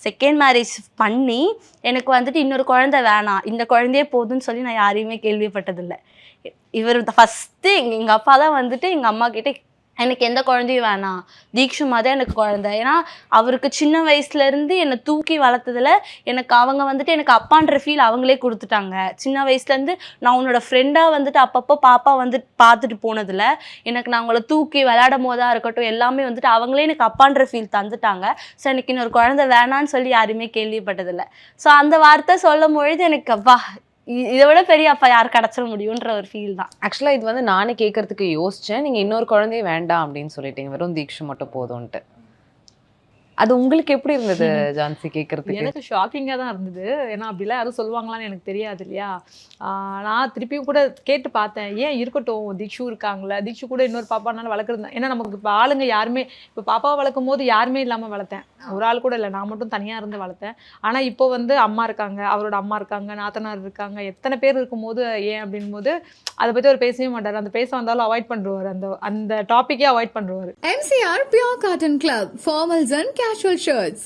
Second marriage பண்ணி எனக்கு வந்துட்டு இன்னொரு குழந்தை வேணாம், இந்த குழந்தையே போதும்னு சொல்லி நான் யாரையுமே கேள்விப்பட்டதில்லை. இவர் ஃபஸ்ட்டு எங்கள் அப்பா தான் வந்துட்டு எங்கள் அம்மா கிட்டே எனக்கு எந்த குழந்தையும் வேணாம், தீக்ஷுமா தான் எனக்கு குழந்தை. ஏன்னா அவருக்கு சின்ன வயசுலேருந்து என்னை தூக்கி வளர்த்ததில் எனக்கு அவங்க வந்துட்டு எனக்கு அப்பான்ற ஃபீல் அவங்களே கொடுத்துட்டாங்க. சின்ன வயசுலேருந்து நான் உன்னோட ஃப்ரெண்டாக வந்துட்டு அப்பப்போ பாப்பா வந்துட்டு பார்த்துட்டு போனதில் எனக்கு நான் அவங்கள தூக்கி விளையாடும் போதாக இருக்கட்டும் எல்லாமே வந்துட்டு அவங்களே எனக்கு அப்பான்ற ஃபீல் தந்துட்டாங்க. ஸோ எனக்கு இன்னொரு குழந்தை வேணான்னு சொல்லி யாருமே கேள்விப்பட்டதில்லை. ஸோ அந்த வார்த்தை சொல்லும் பொழுது எனக்கு அப்பா இதை விட பெரிய அப்பா யார் கிடச்சிட முடியுன்ற ஒரு ஃபீல் தான். ஆக்சுவலாக இது வந்து நானே கேட்கறதுக்கு யோசித்தேன். நீங்கள் இன்னொரு குழந்தையே வேண்டாம் அப்படின்னு சொல்லிட்டீங்க, வெறும் தீக்ஷு மட்டும் போதும்ன்ட்டு. அது உங்களுக்கு எப்படி இருந்தது ஜான்சி கேட்கறதுக்கு? எனக்கு ஷாக்கிங்காக தான் இருந்தது. ஏன்னா அப்படிலாம் யாரும் சொல்லுவாங்களான்னு எனக்கு தெரியாது இல்லையா. நான் திருப்பியும் கூட கேட்டு பார்த்தேன், ஏன் இருக்கட்டும் தீக்ஷு இருக்காங்களே, தீக்ஷு கூட இன்னொரு பாப்பானால வளர்க்குறது. ஏன்னா நமக்கு இப்போ ஆளுங்க யாருமே இப்போ பாப்பாவை வளர்க்கும் போது யாருமே இல்லாமல் வளர்த்தேன், ஒரு ஆள் கூட இல்லை, நான் மட்டும் தனியாக இருந்து வளர்த்தேன். ஆனால் இப்போ வந்து அம்மா இருக்காங்க, அவரோட அம்மா இருக்காங்க, நாத்தனார் இருக்காங்க, எத்தனை பேர் இருக்கும்போது ஏன் அப்படின் போது அதை பற்றி அவர் பேசவே மாட்டார். அந்த பேச வந்தாலும் அவாய்ட் பண்ணுவார், அந்த டாப்பிக்கே அவாய்ட் பண்ணுவார். MCR Pure Cotton Club, formals and casual shirts.